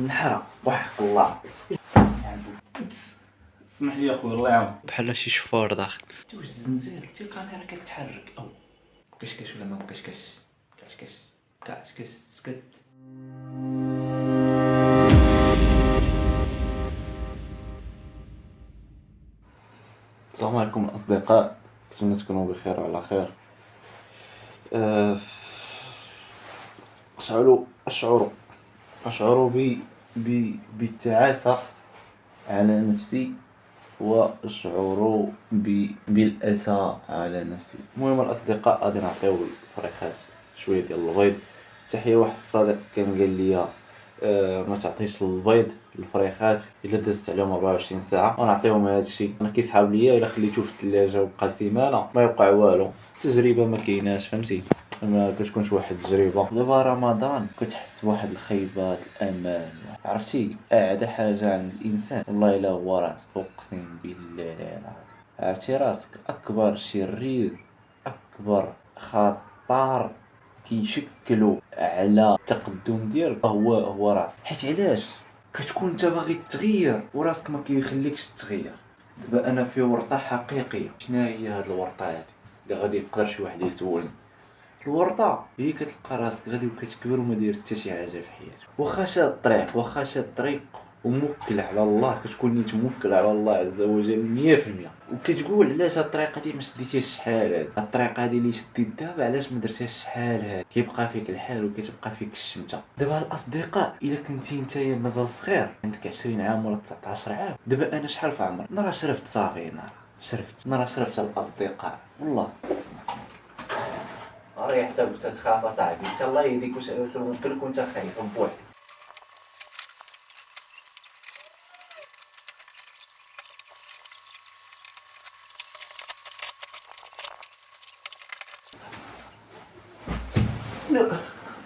نحرق وحق الله. اسمح لي اخويا الله يعاون. بحال شي شفار داخل. واش الزنزير تي الكاميرا كتحرك او كشكش ولا ما كشكش؟ كشكش كشكش سكت. السلام عليكم الاصدقاء، نتمنى تكونوا بخير وعلى خير. اشعر بالتعاسة على نفسي، واشعر بالاسى على نفسي. المهم الاصدقاء غادي نعطيو الفريخات شويه ديال البيض. تحيه واحد الصديق كان قال لي ما تعطيش البيض الفريخات الا دزت عليهم 24 ساعه، ونعطيهم هذا الشيء. انا كيسحاب ليا الا خليتوه في الثلاجه وبقى سيمانه ما يوقع والو. تجربه ما كايناش، فهمتي؟ ما كتكونش واحد التجربه. دابا رمضان كتحس بواحد الخيبات الامال، عرفتي؟ اعدى حاجه عند الانسان والله الا هو راسك، اقسم بالله لا. عرفتي راسك اكبر شرير، اكبر خطر كيشكلوا على التقدم ديالك هو راسك. حيت علاش؟ كتكون انت باغي تغير وراسك ما كيخليكش تغير. دابا انا في ورطه حقيقيه. شنو هي هاد الورطه هادي اللي غادي يقدر شي واحد يسولني؟ الورطه هي كتلقى راسك غادي وكتكبر وما داير حتى شي حاجه في حياتك، واخا شاد الطريق وموكل على الله. كتكون نيت موكل على الله عز وجل 100%، وكتقول علاش هاد الطريقه دي ما شديتيهاش شحال هاد الطريقه هادي اللي شديت دابا علاش ما درتهاش شحال هاد. كيبقى فيك الحال وكتبقى فيك الشمته. دابا الاصدقاء الا كنتي نتايا مازال صغير، عندك 20 عام ولا 19 عام، دابا انا شحال في عمري؟ انا راه شرفت صافي، انا شرفت الاصدقاء والله. ريح حتى كنت تخاف اصاحبي، ان شاء الله يهديك. واش ممكن كنت خايف بوحدك؟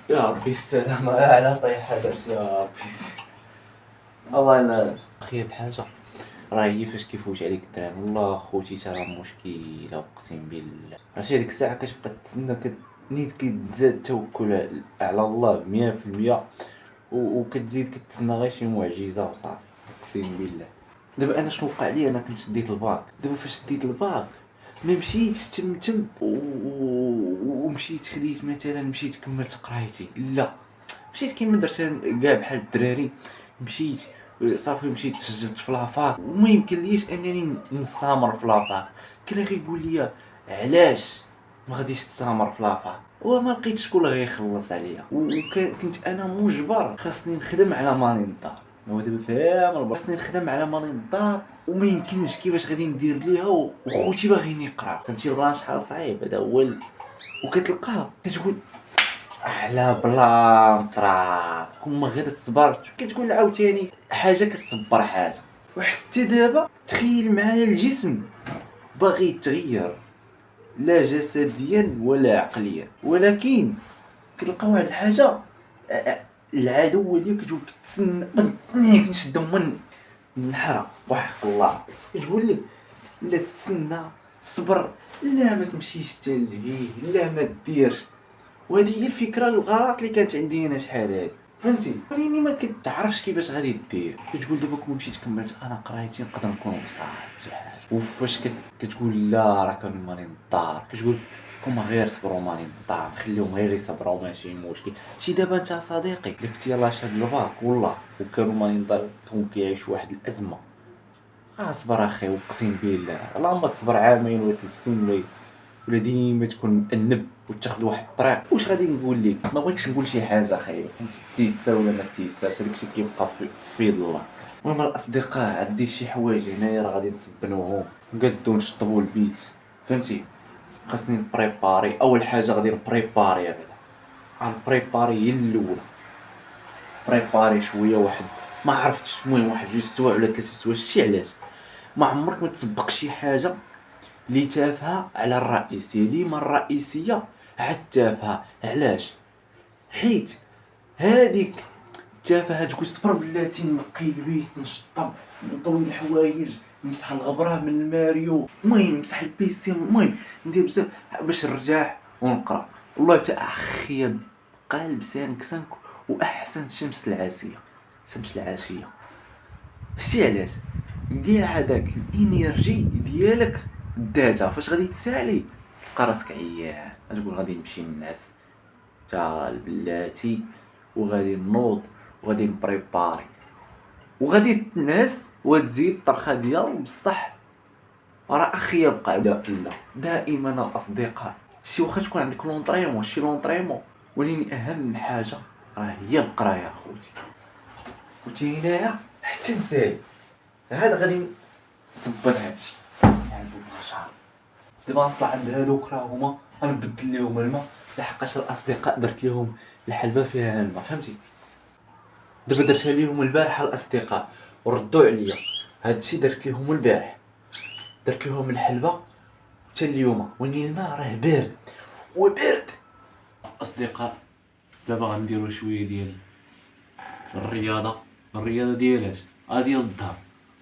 يا ربي السلامة على طيحة درت، يا ربي السلامة. الله يلا خير بحاجة راه هي فاش كيفوت عليك الدرهم. والله خوتي تا راه مشكلة اقسم بالله. عرفتي ديك الساعة كتبقى تسنى نيت كيتزاد التوكل على الله 100%، وكتزيد كتسنى غير شي معجزة وصافي اقسم بالله. دابا انا شنو وقع لي؟ انا كنت شديت الباك. دابا فاش شديت الباك ما مشيتش تمتم ومشيت خديت مثلا مشيت كملت قرايتي، لا مشيت كيما درت كاع بحال الدراري. مشيت صافي، مشيت سجلت في لافاك وما يمكنليش انني نستمر في لافاك. كان غيقول لي علاش ما غاديش تستمر في لافاك، وما لقيتش شكون غيخلص عليا، وكنت انا مجبر خاصني نخدم على ماني الدار. هو دابا فاهم خاصني نخدم على ماني الدار، وما يمكنش كيفاش غادي ندير ليها وخوتي باغيين يقراو. فهمتي البلان شحال صعيب هذا هو وكتلقاه كتقول على بلا طرا كون غير تصبر. كتقول عاوتاني حاجه كتصبر حاجه. وحتى دابا تخيل معايا الجسم باغي يتغير، لا جسديا ولا عقليا، ولكن كتلقى واحد الحاجه العدو ديالك كتقول تسنى كنشد من نحرق وحق الله. كتقول لك لا تسنى، صبر، لا ما تمشيش تلهيه، لا ما ديرش. وهذه هي الفكره الغلط اللي كانت عندي انا شحال هادي، فهمتي؟ وليني ما كتعرفش كيفاش غادي دير. كتقول دابا كون مشيت كملت انا قرايتي نقدر نكون وصلت شي حاجه. وفاش كتقول لا راه كان ماني الدار، كتقول كون غير صبروا ماني الدار، نخليهم غير يصبروا ماشي مشكل. شي دابا انت صديقي اللي كنتي يلاه شاد الباك والله وكانوا ماني الدار كون كيعيش واحد الازمه، اصبر اخي اقسم بالله. اللهم تصبر عامين ولا 3 سنين ولا ديما تكون مأنب وتاخذ واحد الطريق. واش غادي نقول لك؟ ما بغيتش نقول شي حاجه خايبه، فهمتي؟ تيسا ولا ما تيساش، داكشي كيبقى في يد الله. المهم الاصدقاء عندي شي حوايج هنايا راه غادي نسبنوهم نقادو نشطبوا البيت، فهمتي؟ خاصني نبريباري. اول حاجه غادي نبريباري هذا نبريباري هي الاولى. بريباري شويه واحد ما عرفتش، المهم واحد 2 سوايع ولا 3 سوايع. شتي علاش؟ ما عمرك ما تسبق شي حاجه اللي تافهه على الرئيسيه، ديما الرئيسيه عاد تافهه. علاش؟ حيت هذيك التافهه تقول صبر بلاتي نقي البيت، نشطب، نطوي الحوايج، نمسح الغبره من الماريو، المهم نمسح البيسي، المهم ندير بزاف باش نرتاح ونقرا. والله تا اخي بقى لسانك سانك واحسن شمس العاسيه. سبت العشيه. شتي علاش؟ كاع هذاك الانرجي ديالك داتها فاش غادي تسالي تلقى راسك عيان، غتقول غادي نمشي نعس تا البلاتي وغادي نوض وغادي نبريباري وغادي تنعس وتزيد الطرخه ديال بصح راه اخي يبقى لا دائما الاصدقاء. شي واخا تكون عندك لونطريمون شي لونطريمون، ولكن اهم حاجه راه هي القرايه اخوتي. وتي هنايا حتى نسالي هذا غادي نثبت هادشي يعني بالنشاط. دابا نطلع عند هادوك راه هما غنبدل ليهم الماء لحقاش الاصدقاء درت ليهم الحلبه فيها الماء فهمتي. دابا درتها ليهم البارحه الاصدقاء وردوا عليا هادشي درت ليهم البارح، درت لهم الحلبه حتى اليوم ولكن الماء راه بارد وبرد. اصدقاء دابا غنديروا شويه ديال الرياضه ديال ديال الظهر.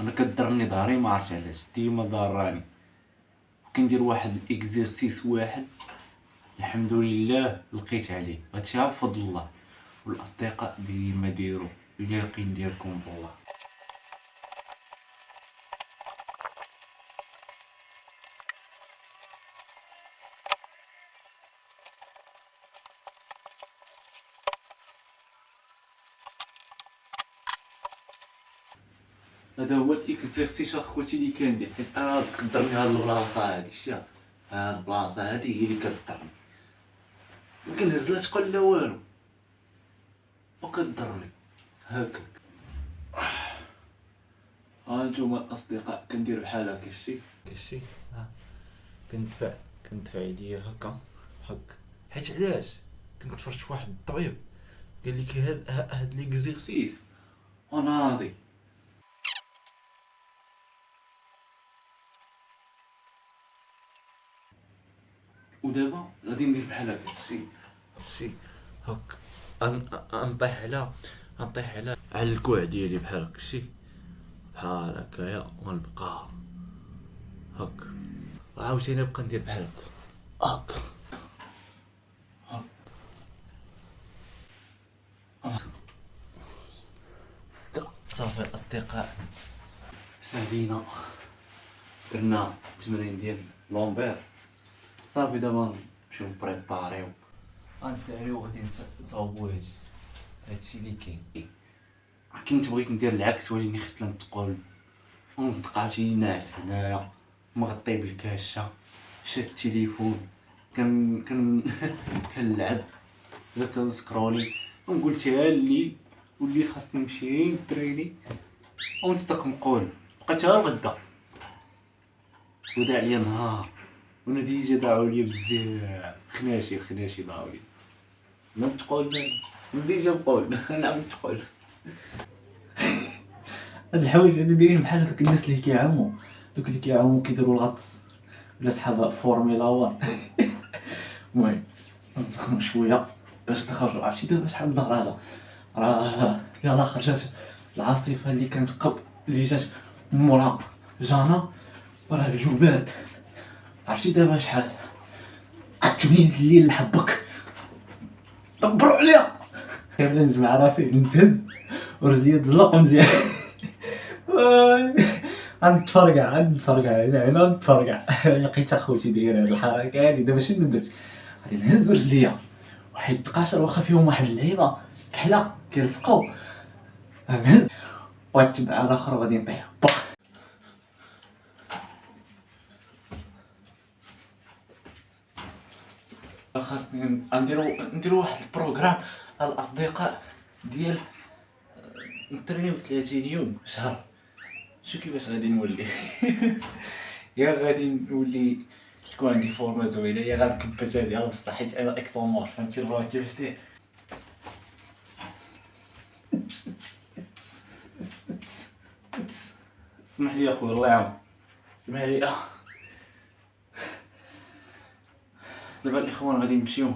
انا كضرني ظهري ما عرفتش علاش ديما ضراني، كندير واحد الاكزرسيس واحد الحمد لله لقيت عليه هادشي بفضل الله. والاصدقاء ديما ديروا اليقين ديالكم بالله. هذا هو الاكزرسيس اخوتي اللي كندير، حيت انا تقدرني هاد البلاصه هادي شتيها، هاد البلاصه هادي هي اللي كضرني، ما كنهز لا تقل لا والو وكضرني هكاك. هانتوما الاصدقاء كندير بحال هكا شتي ها كندفع يديا هكا حيت علاش كنت تفرجت في واحد الطبيب قال لك هاد ليكزرسيس وناضي. ودابا غادي ندير بحال هكا شتي هك نطيح على الكوع ديالي بحال هكا شتي بحال هكايا ونبقى هك وعاوتاني نبقى ندير بحال هكا صافي الاصدقاء سالينا درنا التمرين ديال لومبير صافي. دابا نمشيو نبريباريو غنساليو غادي نصاوبو هادشي اللي كاين. كنت بغيت ندير العكس ولكن خفت نتقول ونصدق شي ناعس هنايا مغطي بالكاشه شاد التليفون كنلعب ولا كنسكرولي ونقول ها الليل واللي خاصني نمشي نتريني ونصدق نقول بقيت ها الغدا وداع ليا نهار ونتيجة داعوا لي بزاف خناشي داعوا لي ما تقول نديجا نقول نعم تقول هاد الحوايج هادو دايرين بحال هادوك الناس اللي كيعوموا دوك اللي كيعوموا كيديروا الغطس ولا صحاب فورميلا 1. المهم نسخنوا شويه باش نخرجوا. عرفتي دابا شحال الدراجه راه يلاه خرجت العاصفه اللي كانت قبل اللي جات مورا جانا راه الجو بارد. عرفتي دابا شحال 8 الليل نحبك دبروا عليا كامل نجمع راسي نتهز ورجلي تزلق ونجي غنتفرقع هنا نتفرقع. لقيت اخوتي داير هاد الحركه هادي دابا شنو درت غادي نهز رجليا وحيد القاشر واخا فيهم واحد اللعيبه كحله كيلصقوا غنهز واتبع الاخر وغادي نطيح خاصني نديرو واحد البروغرام الاصدقاء ديال نترينيو 30 يوم شهر. شو كيفاش غادي نولي يا غادي نولي تكون عندي فورما زوينه يا غنكبت هادي بصح حيت انا اكتومور فهمتي الفورما كيفاش داير. اسمح لي اخويا الله يعاون اسمح لي. دابا الاخوان غادي نمشيو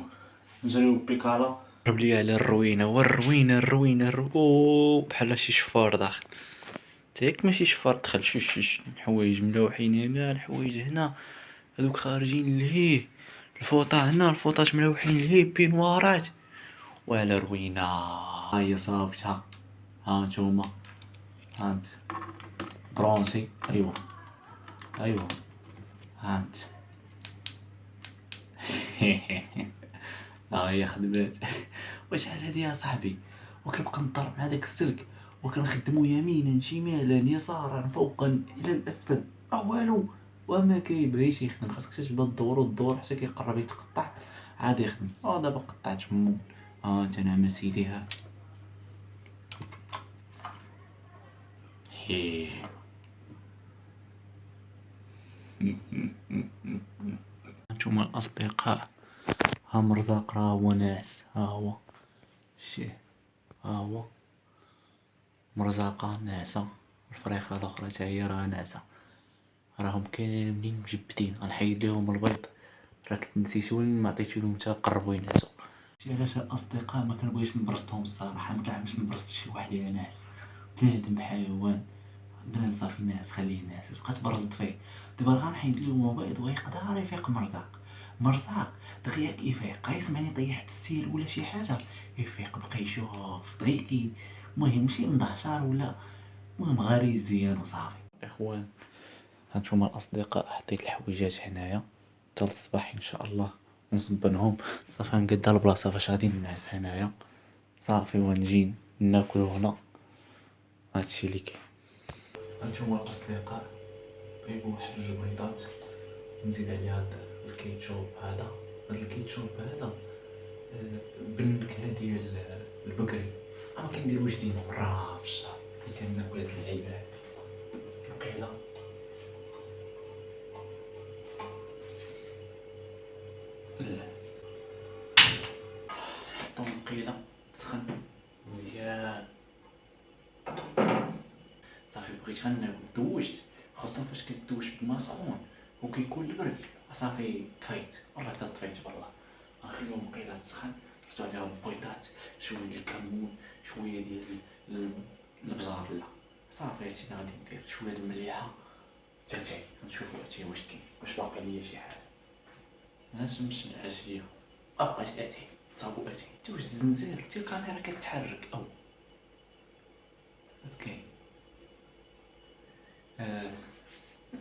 نجريو بيكالا قرب لي على الروينه والروينه بحال شي شفار داخل تاك ماشي شفار دخل شوش حوايج ملوحين هنا الحوايج هنا هذوك خارجين لهيه الفوطه هنا الفوطات ملوحين لهيه بينوارات وعلى روينه هيا صابتها ها نتوما، هانت برونسي، ايوا ايوا هانت. ها هي خدمات. وشحال هادي يا صاحبي، وكنبقى نضرب مع داك السلك وكنخدمو يمينا شمالا يسارا فوقا الى الاسفل، والو وما كيبغيش يخدم. خاصك تبدا تدور حتى كيقرب يتقطع عاد يخدم. دابا قطعت فمو. انت نعم سيدي. ها حي. نتوما الاصدقاء، ها مرزاق راه هو ناعس، ها هو شيه، ها هو مرزاقة ناعسة، الفريخة الاخرى تا هي راه ناعسة، راهم كاملين مجبدين. غنحيد ليهم البيض، راك نسيتو وين ما عطيتولهم حتى قربوا ينعسو. شتي علاش الاصدقاء ما كنبغيش نبرزطهم الصراحة، ما كنعرفش نبرزط شي واحد الا ناعس. بنادم حيوان، بنادم صافي ناعس خليه ناعس، تبقى تبرزط فيه. دابا غنحيد ليهم البيض ويقدر يفيق مرزاق دغيا كيفيق غيسمعني طيحت السيل ولا شي حاجة يفيق بقى يشوف دغيا المهم ماشي مدهشر ولا، المهم غير يزيان وصافي. اخوان هانتوما الاصدقاء، حطيت الحويجات هنايا حتى الصباح ان شاء الله نصبنهم. صافي غنقاد البلاصه فاش غادي ننعس هنايا صافي، ونجي ناكل هنا. هادشي اللي كاين. هانتوما الاصدقاء، طيبوا واحد جوج بيضات، نزيد عليها هاد الكيتشوب هذا. بالنكهه ديال البقري، ما كنديروش ديما مرة في الشهر اللي كناكل هاد اللعيبات. مقيله لا، حطو مقيله تسخن مزيان صافي. بغيت غناكل دوشت، خاصة فاش كدوش بما سخون وكيكون البرد صافي طفيت، والله حتى طفيت بالله. غنخليو مقيله تسخن، درتو عليها البيضات، شويه ديال الكمون، شويه ديال البزار لا صافي. هادشي اللي غادي ندير، شويه د المليحه. اتاي نشوفو اتاي واش كاين، واش باقي ليا شي حاجه. نمشي العشيه مبقاش اتاي صابو. اتاي انت واش الزنزير، انت الكاميرا كتحرك او اش كاين؟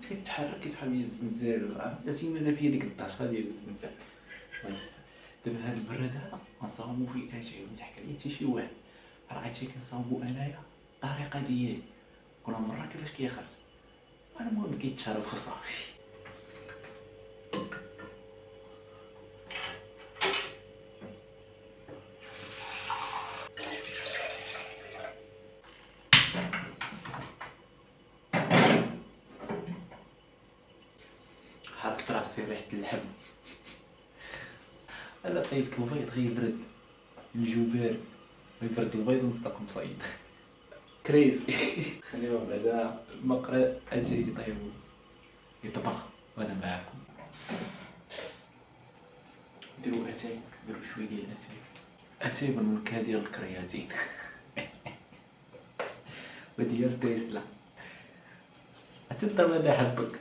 كيتحرك كيسحب لي الزنزير، عرفتي مازال فيا ديك الطاشة ديال الزنزير. بس دابا هاد البراد هذا غنصاوبو فيه اتاي، ومضحك عليا حتى شي واحد. راه اتاي كنصاوبو انايا الطريقه ديالي، كل مره كيفاش كيخرج. المهم كيتشرب وصافي. حركت راسي ريحة اللحم. انا طيبت البيض غيبرد، نجيو بارد غيبرد البيض ونصدق مصيد. كريزي. خليوه بعدا المقرا اجي يطيبو يطبخ وانا معاكم. نديرو اتاي، نديرو شويه ديال اتاي بالنكهه ديال الكرياتين. وديال تيسلا، حتى انت ما حبك.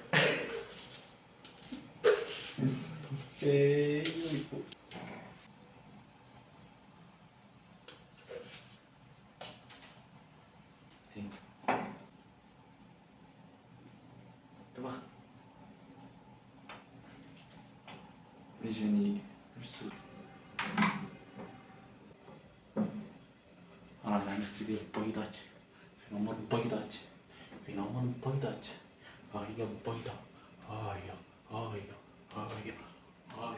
طبخ جاني مسدود. راه نعمس ديال البيضات، فين هما البيضات، فين هما البيضات. ها هي البيضة، ها هي ها هي ها هي ها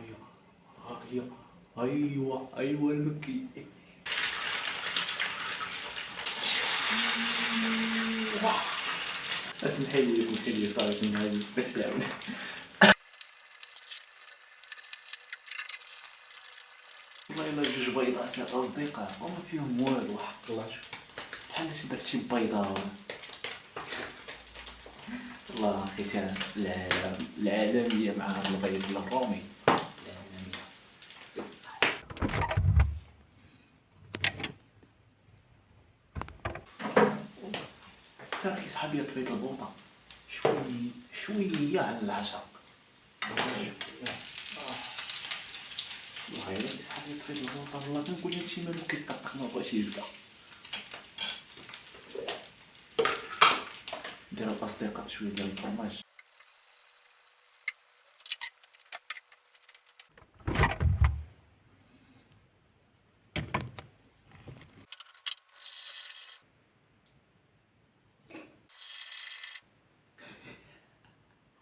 هي ها هي. ايوا المكي. اسمحي لي صافي، اسمحي لي باش نعاود. والله الا جوج بيضات يا اصدقاء وما فيهم والو، حق الله. شوف بحال شي درت شي بيضة. الله اخي شان العالمية مع هذا البيض الرومي. العالمية راه كيسحب ليا طفيت البوطة شوية على العشاء. والله الا كيسحب ليا طفيت البوطة، والله كنقول هادشي مالو كيطقطق ما بغاش يزقى. نديرو الأصدقاء شوية ديال الفرماج.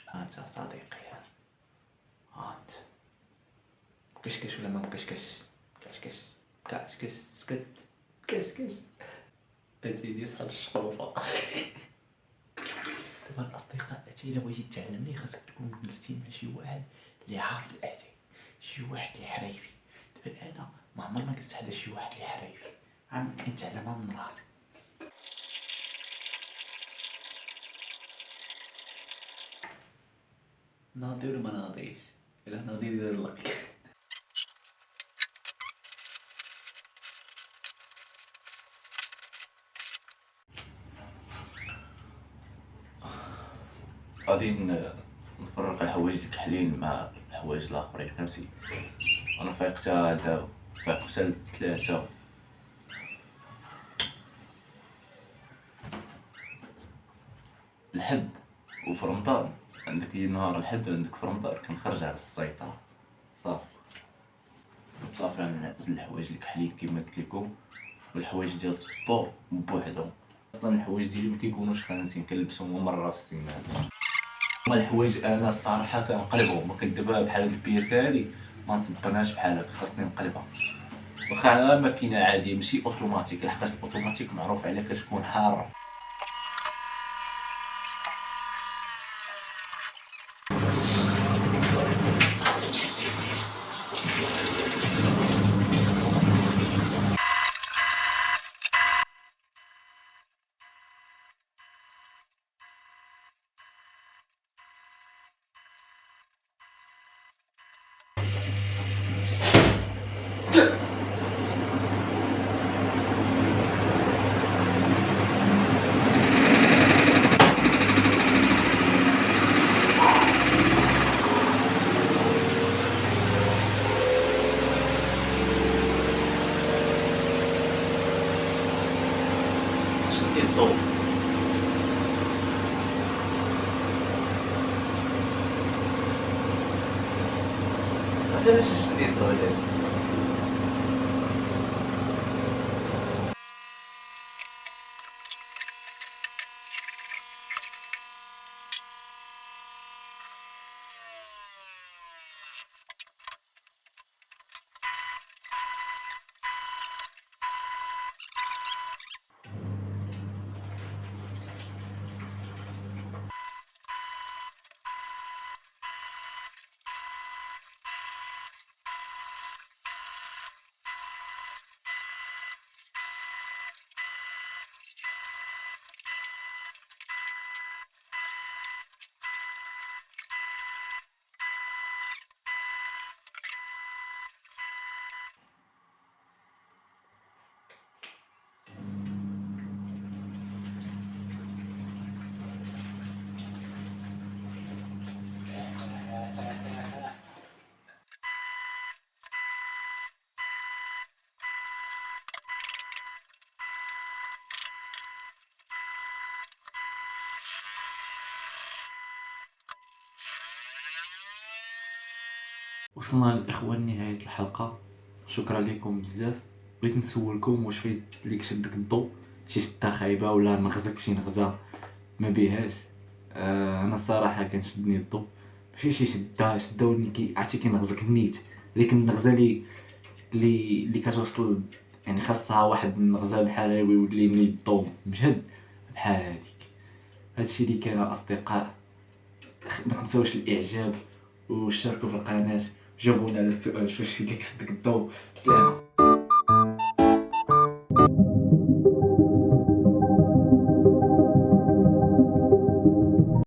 هانت صديقي، هانت كشكش ولا ما مكشكش؟ كشكش كشكش سكت كشكش. أتيني صحاب الشقوفة. دابا الأصدقاء إلا بغيتي تعلمني خاصك تكون جلستي مع شي واحد اللي عارف الأتاي، شي واحد اللي حريفي. دابا أنا ما عمري ما جلست حدا شي واحد اللي حريفي، عاد كنتعلمها من راسي. ناضي ولا ما ناضيش؟ إلا ناضي دير لايك. غادي نفرق الحوايج الكحلين مع الحوايج الاخرين، فهمتي؟ انا فايق حتى دابا، فايق حتى ل3. الحد وفي رمضان عندك نهار الحد، وعندك في رمضان كنخرج على السيطرة صافي. غنعزل الحوايج الكحلين كما قلت لكم، والحوايج ديال السبور بوحدهم. اصلا الحوايج ديالي ما كيكونوش خانسين، كنلبسهم مرة في السيمانة. هما الحوايج انا الصراحه كنقلبهم، ما كدابا بحال هاد البياس هادي ما نصبقناش بحال هكا، خاصني نقلبها. واخا على ماكينه عاديه ماشي اوتوماتيك، لحقاش الاوتوماتيك معروف عليها كتكون حاره. شدي الضو. علاش شدي الضو علاش؟ وصلنا الاخوان لنهايه الحلقه، شكرا لكم بزاف. بغيت نسولكم واش فايت ليك شدك الضو، شي شده خايبه ولا نغزك شي نغزه ما بيهاش؟ انا الصراحه كنشدني الضو، ماشي شي شده وني عرفتي كينغزك النيت، ديك النغزه اللي كتوصل يعني خاصها واحد النغزه بحال هاي ويولي الضو مجهد بحال هذيك. هادشي اللي كان اصدقاء، ما تنساوش الاعجاب واشتركوا في القناه، جاوبونا على السؤال واش ليك شدك الضو. بسلامه.